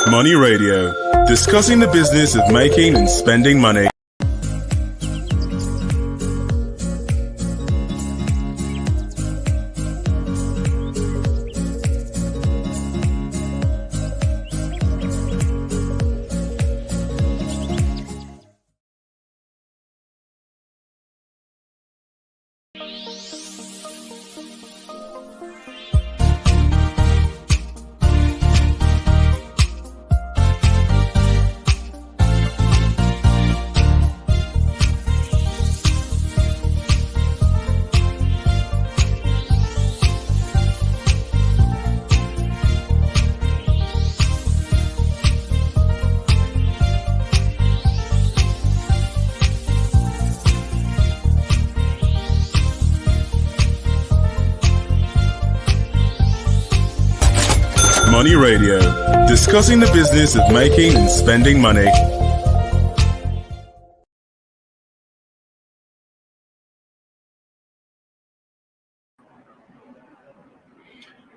Money Radio, discussing the business of making and spending money. Money Radio, discussing the business of making and spending money.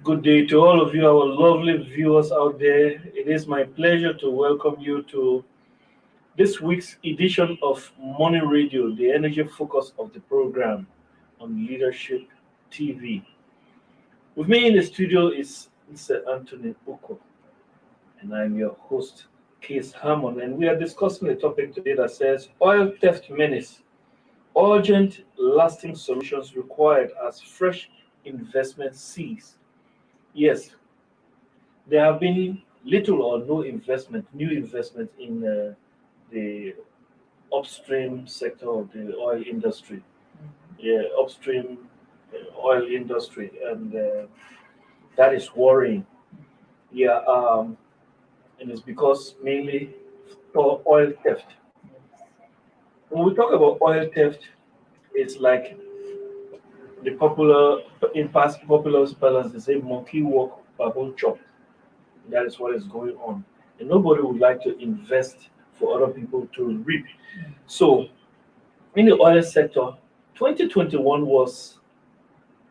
Good day to all of you, our lovely viewers out there. It is my pleasure to welcome you to this week's edition of Money Radio, the energy focus of the program on Leadership TV. With me in the studio is Mr. Anthony Oko, and I'm your host, Case Hammond, and we are discussing a topic today that says Oil Theft Menace, Urgent Lasting Solutions Required as Fresh Investment Cease. Yes, there have been little or no new investment in the upstream sector of the oil industry. Yeah, upstream oil industry, and that is worrying. Yeah, and it's because mainly for oil theft. When we talk about oil theft, it's like the popular spellers, they say monkey walk, baboon chop. That is what is going on. And nobody would like to invest for other people to reap. So in the oil sector, 2021 was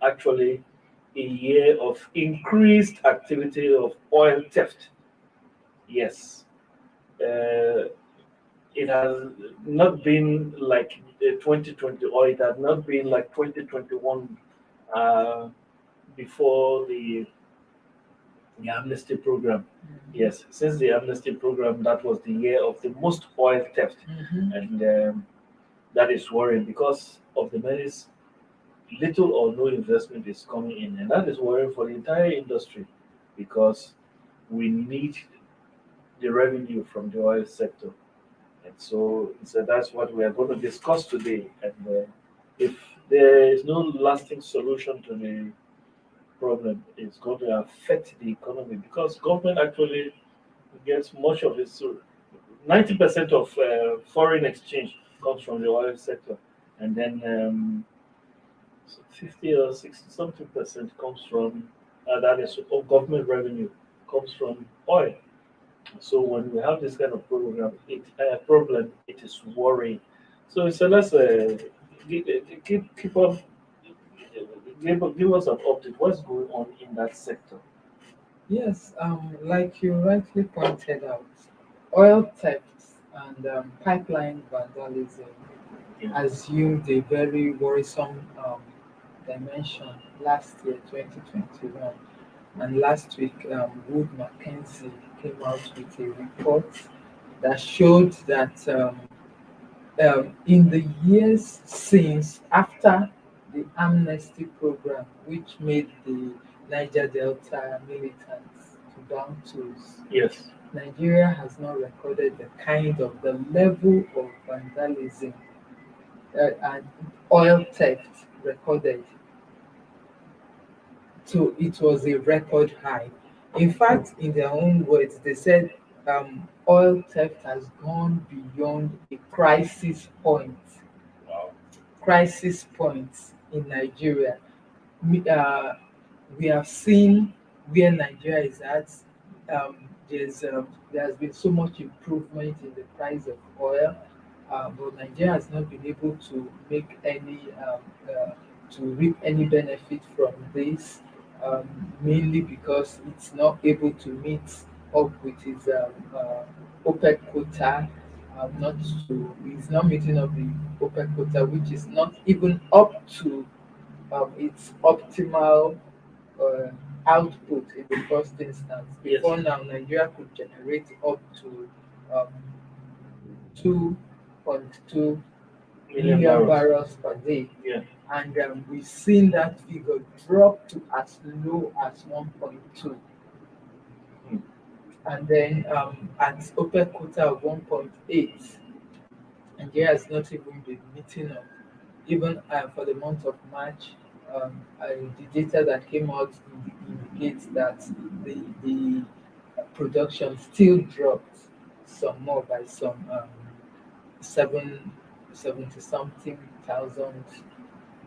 actually a year of increased activity of oil theft. Yes. It has not been like 2020, or it has not been like 2021 before the amnesty program. Yes, since the amnesty program, that was the year of the most oil theft, and that is worrying because of the menace. Little or no investment is coming in, and that is worrying for the entire industry because we need the revenue from the oil sector. And so that's what we are going to discuss today. And if there is no lasting solution to the problem, it's going to affect the economy because government actually gets much of it. So 90% of foreign exchange comes from the oil sector, and then 50 or 60 something percent comes from that is of government revenue comes from oil. So when we have this kind of problem, it is worrying. So let's keep on give us an update. What's going on in that sector? Yes, like you rightly pointed out, oil theft and pipeline vandalism Yeah. assumed a very worrisome dimension last year, 2021. And last week, Wood Mackenzie came out with a report that showed that in the years since after the amnesty program, which made the Niger Delta militants to down tools, Yes. Nigeria has not recorded the level of vandalism and oil theft recorded. So it was a record high. In fact, in their own words, they said oil theft has gone beyond a crisis point. Wow. Crisis point in Nigeria. We have seen where Nigeria is at. There has been so much improvement in the price of oil, but Nigeria has not been able to make to reap any benefit from this, mainly because it's not able to meet up with his OPEC quota. Not to, he's not meeting up the OPEC quota, which is not even up to its optimal uh, output in the first instance. Yes. Before now, Nigeria could generate up to um, 2.2 Million million barrels. barrels per day. Yeah. And we've seen that figure drop to as low as 1.2. Hmm. And then at OPEC quota of 1.8, Nigeria has not even been meeting up. Even for the month of March, the data that came out indicates that the production still dropped some more by some 70 something thousand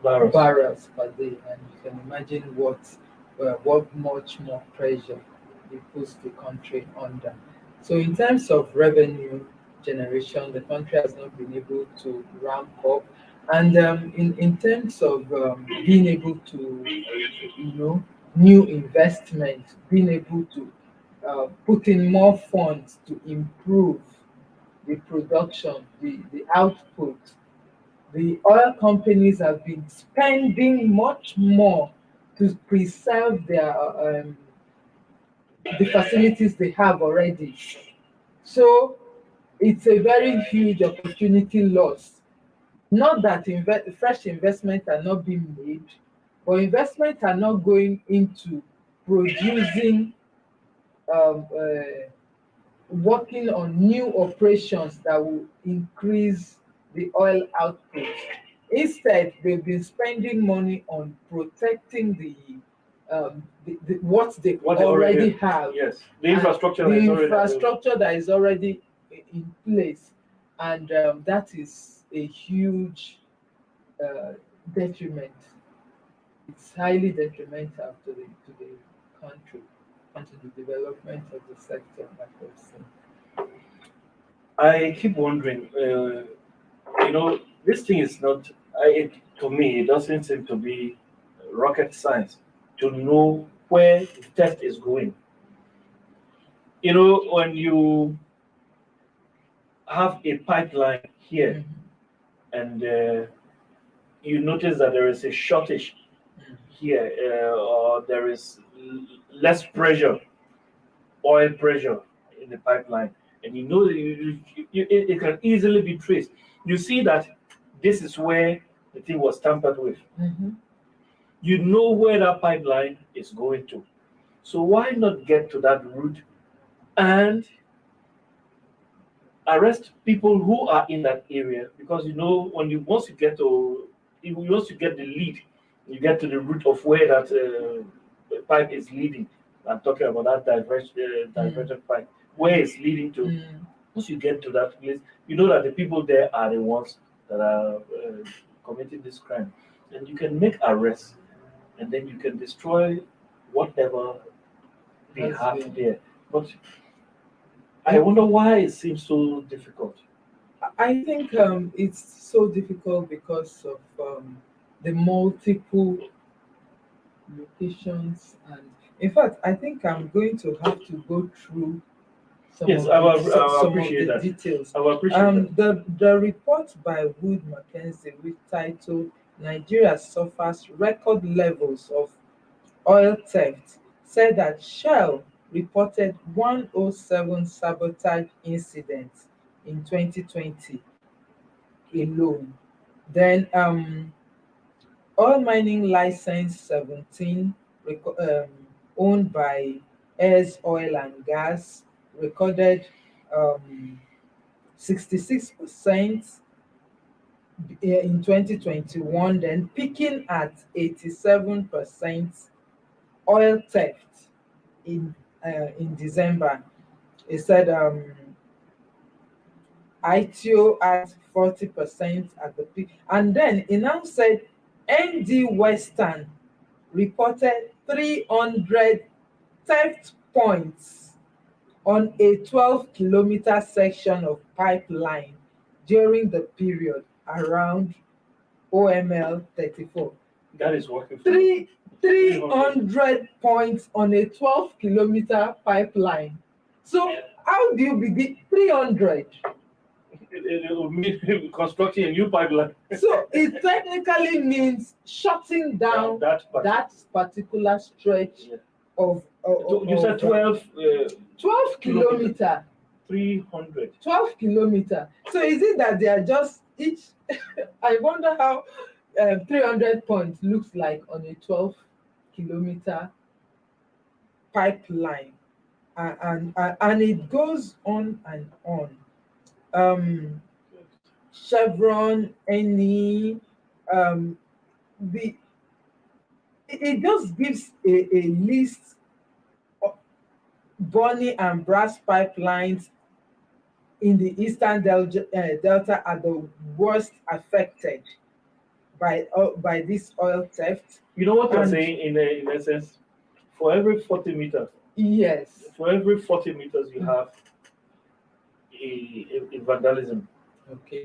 Barrels. barrels per day, and you can imagine what much more pressure it puts the country under. So, in terms of revenue generation, the country has not been able to ramp up, and in terms of being able to, new investment, being able to put in more funds to improve the production, the output, the oil companies have been spending much more to preserve the facilities they have already. So it's a very huge opportunity loss. Not that fresh investment are not being made, but investment are not going into producing, um, uh, working on new operations that will increase the oil output. Instead, they've been spending money on protecting what they What they already have, Yes. The and infrastructure the is already available. infrastructure that is already in place, and that is a huge uh, detriment. It's highly detrimental to the country and to the development of the sector that we've seen. I keep wondering, this thing is not, to me, it doesn't seem to be rocket science to know where the theft is going. When you have a pipeline here Mhm. and you notice that there is a shortage here, or there is less pressure, oil pressure in the pipeline, and you know that it can easily be traced. You see that this is where the thing was tampered with. Mhm. You know where that pipeline is going to. So why not get to that route and arrest people who are in that area? Because when you once you get to once you get the lead, you get to the root of where that pipe is leading. I'm talking about that diverted pipe. Where it's leading to. Mm. Once you get to that place, you know that the people there are the ones that are committing this crime, and you can make arrests, and then you can destroy whatever they Has have been. there. But I wonder why it seems so difficult. I think it's so difficult because of the multiple locations, and in fact, I think I'm going to have to go through Yes, I will some of appreciate the that. details. I will appreciate that. The report by Wood Mackenzie, which titled "Nigeria Suffers Record Levels of Oil Theft," said that Shell reported 107 sabotage incidents in 2020 alone. Then oil mining license 17, owned by Ayres Oil and Gas, recorded 66% in 2021, then peaking at 87% oil theft in December. It said ITO at 40% at the peak. And then it now said ND Western reported 300 theft points on a 12-kilometer section of pipeline during the period around OML 34. That is working for me. Three 300 points on a 12-kilometer pipeline. So how do you begin 300? It will mean constructing a new pipeline. So it technically means shutting down that that particular stretch yeah. of You said 12 12 kilometer. 300. 12 kilometer. So is it that they are just each? I wonder how 300 points looks like on a 12-kilometer pipeline, and it goes on and on. Chevron, any, the it just gives a list of Bonny and Brass pipelines in the Eastern Delta are the worst affected by this oil theft. You know what you're And saying in essence? For every 40 meters, yes, for every 40 meters, you have a vandalism. okay.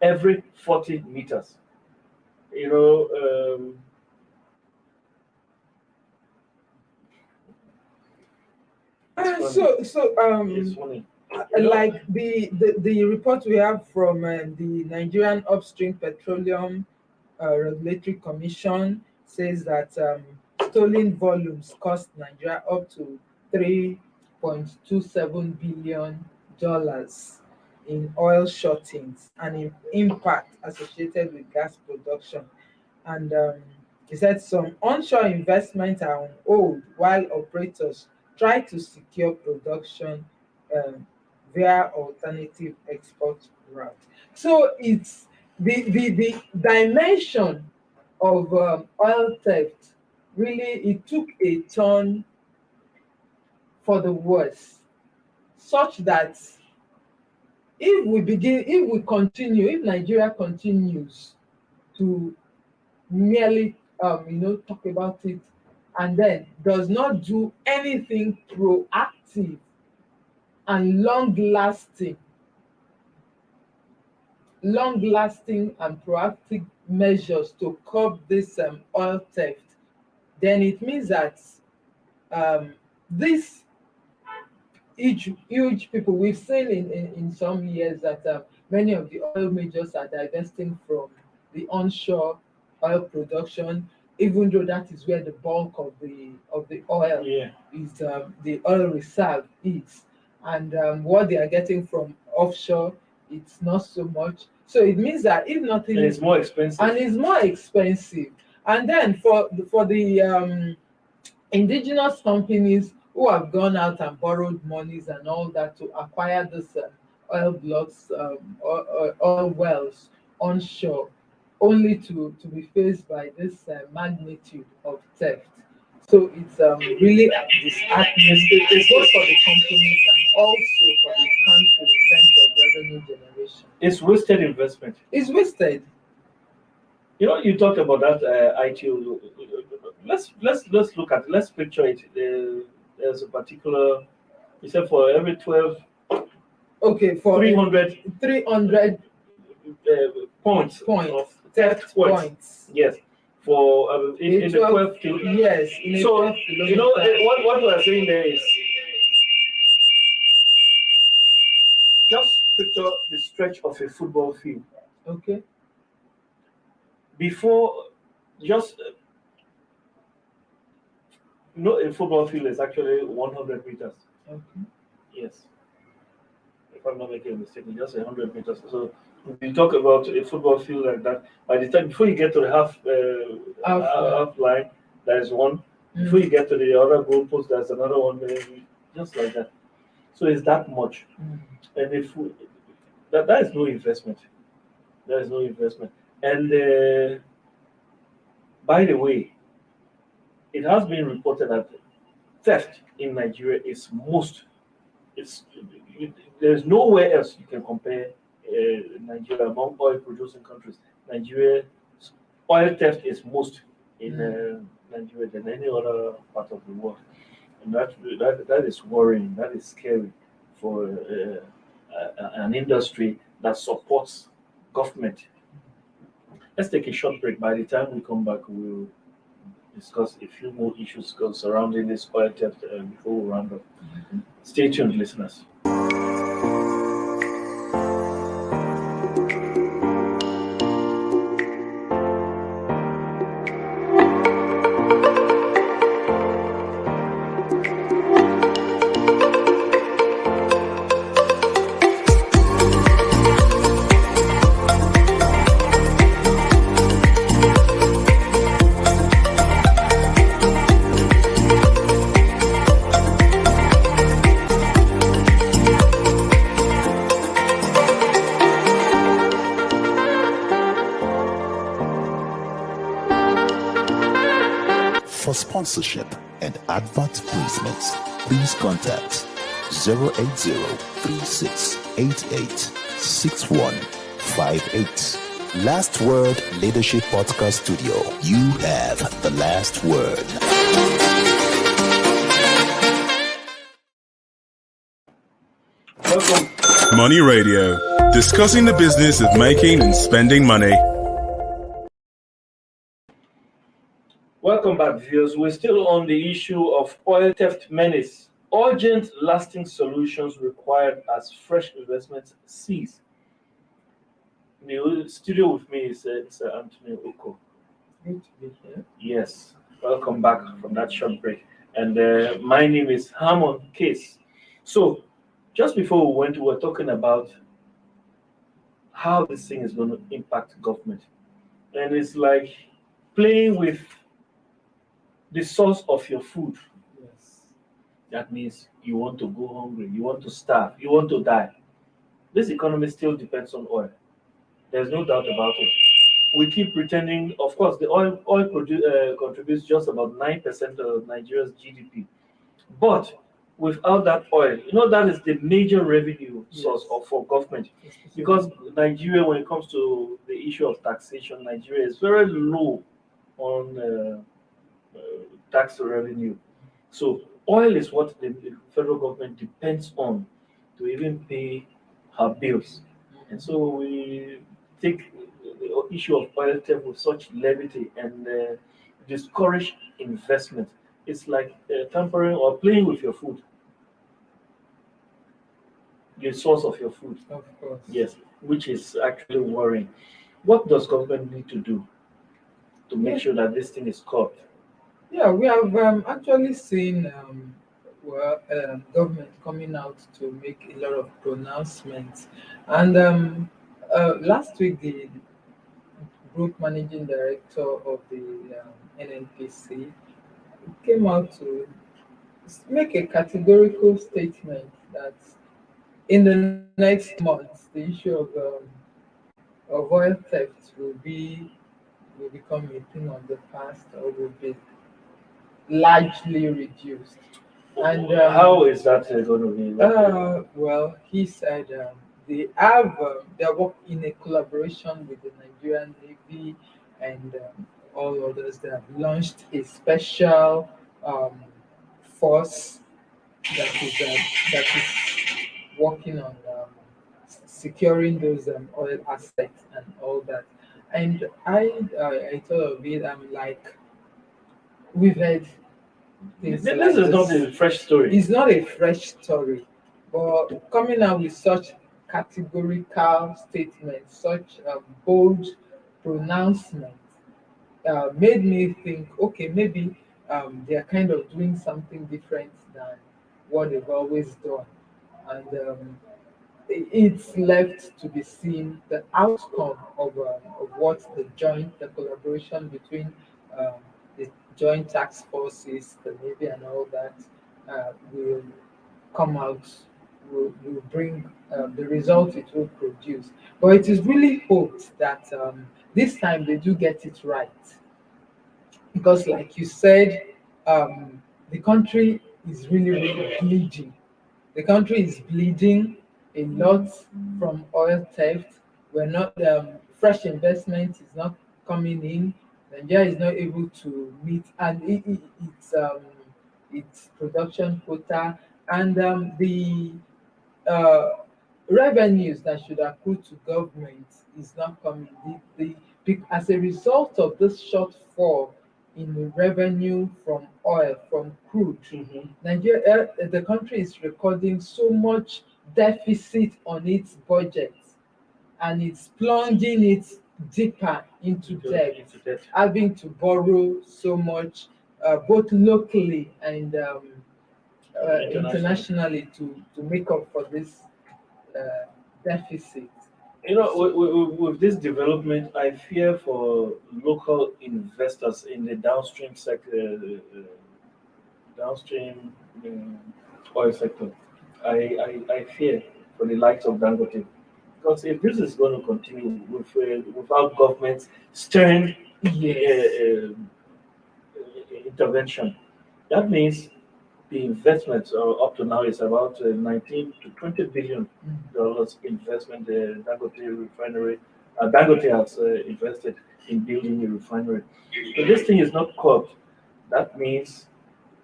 Every 40 meters. You know, So it's funny. You know, like the report we have from the Nigerian Upstream Petroleum Regulatory Commission says that stolen volumes cost Nigeria up to $3.27 billion in oil shortings and in impact associated with gas production. And he said some onshore investments are on hold while operators try to secure production via alternative export route. So it's the dimension of oil theft really it took a turn for the worse, such that if Nigeria continues to merely talk about it and then does not do anything proactive and long lasting and proactive measures to curb this oil theft, then it means that this huge people we've seen in some years that many of the oil majors are divesting from the onshore oil production, even though that is where the bulk of the oil yeah. is, the oil reserve is, and what they are getting from offshore, it's not so much. So it means that if nothing, And it's more expensive. And then for the indigenous companies who have gone out and borrowed monies and all that to acquire this oil blocks, oil wells onshore, only to be faced by this magnitude of theft. So it's really disheartening both for the companies and also for the country in terms of revenue generation. It's wasted investment. It's wasted. You know, you talked about that ITO. Let's look at it. Let's picture it. There's a particular. You said for every 12, Okay, for 300 300 points of theft points. Yes, for in the 12 kilometers. Yes, in a So 12 you know what we are saying there is just picture the stretch of a football field. Okay. Before, just a football field is actually 100 meters. Okay. Yes, if I'm not making a mistake, it's just 100 meters. So if you talk about a football field like that, by the time before you get to the half line, there is one. Before you get to the other goalpost, there's another one. Just like that. So it's that much, and if that is no investment. There is no investment. And by the way, it has been reported that theft in Nigeria is there's nowhere else you can compare Nigeria among oil producing countries. Nigeria oil theft is most in Nigeria than any other part of the world, and that is worrying. That is scary for an industry that supports government. Let's take a short break. By the time we come back, we'll discuss a few more issues surrounding this oil theft before we round up. Stay tuned, listeners. For sponsorship and advert placements, please contact 080-3688-6158. Last Word Leadership Podcast Studio. You have the last word. Welcome. Money Radio, discussing the business of making and spending money. Welcome back, viewers. We're still on the issue of oil theft menace. Urgent, lasting solutions required as fresh investments cease. In the studio with me is Sir Anthony Oko. Good to be here. Yes, welcome back from that short break. And my name is Harmon Case. So, just before we went, we were talking about how this thing is going to impact government. And it's like playing with the source of your food. Yes. That means you want to go hungry, you want to starve, you want to die. This economy still depends on oil. There's no doubt about it. We keep pretending, of course, the oil contributes just about 9% of Nigeria's GDP. But without that oil, that is the major revenue source for government. Because Nigeria, when it comes to the issue of taxation, Nigeria is very low on tax revenue. So oil is what the federal government depends on to even pay her bills. And so we take the issue of oil theft with such levity and discourage investment. It's like tampering or playing with your food, the source of your food. Of course. Yes, which is actually worrying. What does government need to do to make sure that this thing is curbed? Yeah, we have actually seen government coming out to make a lot of pronouncements. And last week, the group managing director of the NNPC came out to make a categorical statement that in the next month, the issue of oil theft will become a thing of the past or will be largely reduced. And How is that going to be? well, he said they are working in a collaboration with the Nigerian Navy and all others. They have launched a special force that is working on securing those oil assets and all that. And I thought of it. I'm like, we've had things This like is not this. a fresh story. It's not a fresh story, but coming out with such categorical statements, such bold pronouncements, made me think, okay, maybe they're kind of doing something different than what they've always done. And it's left to be seen the outcome of what the collaboration between um, the joint task forces, the Navy, and all that will come out, will bring the result it will produce. But it is really hoped that this time they do get it right. Because, like you said, the country is really, really bleeding. The country is bleeding a lot from oil theft. We're not fresh investment is not coming in. Nigeria is not able to meet and its production quota and the uh, revenues that should accrue to government is not coming. As a result of this shortfall in the revenue from oil, from crude. Mhm. Nigeria, the country is recording so much deficit on its budget, and it's plunging it deeper into debt, Into debt. having to borrow so much, both locally and internationally, to make up for this deficit. With this development, I fear for local investors in the downstream sector, downstream oil sector. I fear for the likes of Dangote, because if this is going to continue without government stern Yes. intervention, that means the investments up to now is about 19 to 20 billion dollars investment. The Dangote refinery, Dangote has invested in building a refinery. So this thing is not caught. That means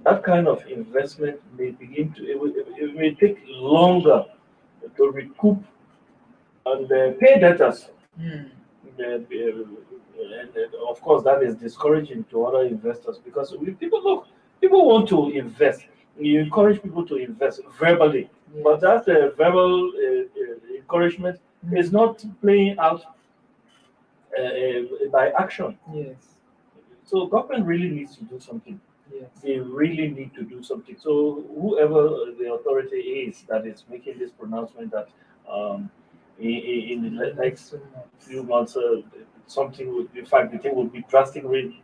that kind of investment may begin to it may take longer to recoup and pay debtors. Mm. And of course, that is discouraging to other investors, because people want to invest. You encourage people to invest verbally, but that verbal encouragement is not playing out by action. Yes. So government really needs to do something. Yes. They really need to do something. So whoever the authority is that is making this pronouncement that in the next few months something would, in fact, the thing will be drastically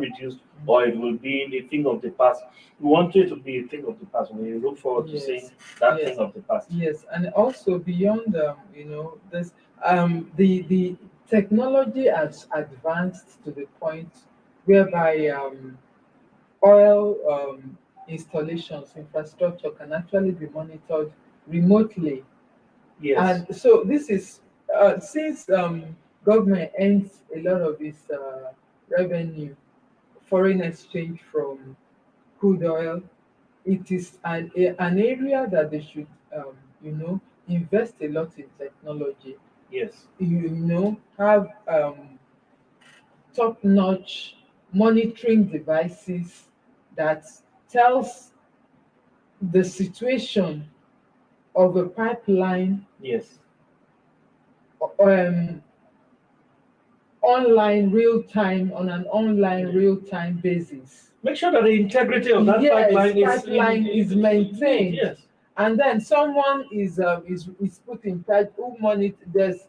reduced, or it will be a thing of the past. We want it to be a thing of the past. We look forward to seeing that thing of the past. Yes, and also beyond this, the technology has advanced to the point whereby oil installations, infrastructure can actually be monitored remotely. Yes. And so this is since government earns a lot of its revenue, foreign exchange from crude oil, it is an area that they should invest a lot in technology. Yes. Have top-notch monitoring devices that tells the situation of a pipeline. Yes. Online real time on an online real time basis. Make sure that the integrity of that pipeline is maintained. Yes. And then someone is put in charge who monitor. There's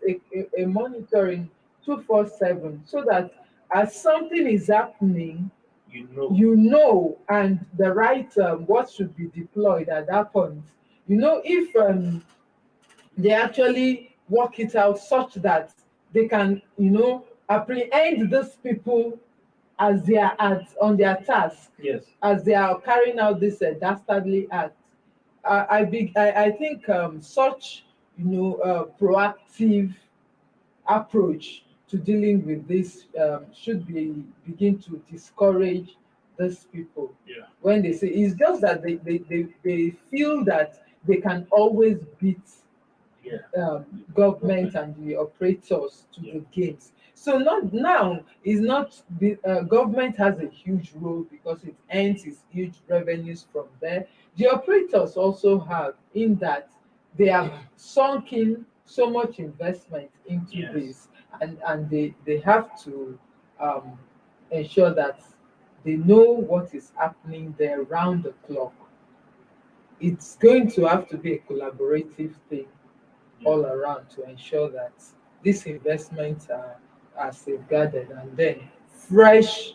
a monitoring 247, so that as something is happening, and the right what should be deployed at that point. If they actually work it out such that they can apprehend these people as they are on their task. Yes. As they are carrying out this dastardly act. I think such proactive approach to dealing with this should begin to discourage these people. Yeah. When they say it's just that they feel that they can always beat government and the operators to the games. So not now is not the government has a huge role because it earns its huge revenues from there. The operators also have, in that they have sunk in so much investment into this, and they have to ensure that they know what is happening there round the clock. It's going to have to be a collaborative thing all around to ensure that these investments are safeguarded, and then fresh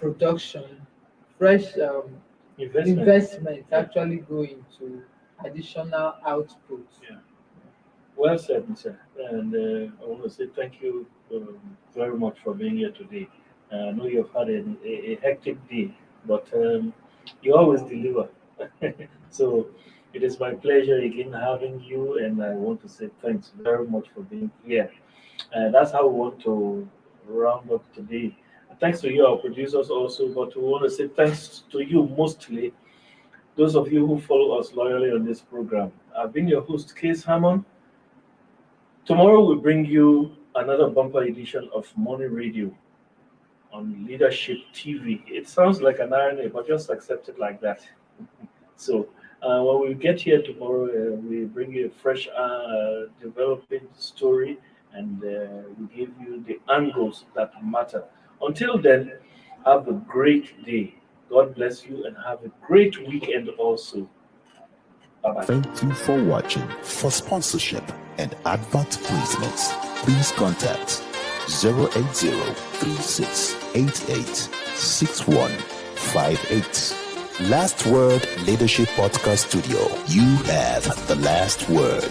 production, fresh investment actually go into additional output. Yeah. Well said, sir. And I want to say thank you very much for being here today. I know you've had a hectic day, but you always deliver. So it is my pleasure again having you, and I want to say thanks very much for being here. And that's how we want to round up today. Thanks to you, our producers, also, but we want to say thanks to you mostly, those of you who follow us loyally on this program. I've been your host, Case Hammond. Tomorrow we bring you another bumper edition of Money Radio on Leadership TV. It sounds like an RNA, but just accept it like that. So when we get here tomorrow, we bring you a fresh developing story, and we give you the angles that matter. Until then, have a great day. God bless you, and have a great weekend also. Bye-bye. Thank you for watching. For sponsorship and advert placements, please contact 080-3688-6158. Last Word Leadership Podcast Studio. You have the last word.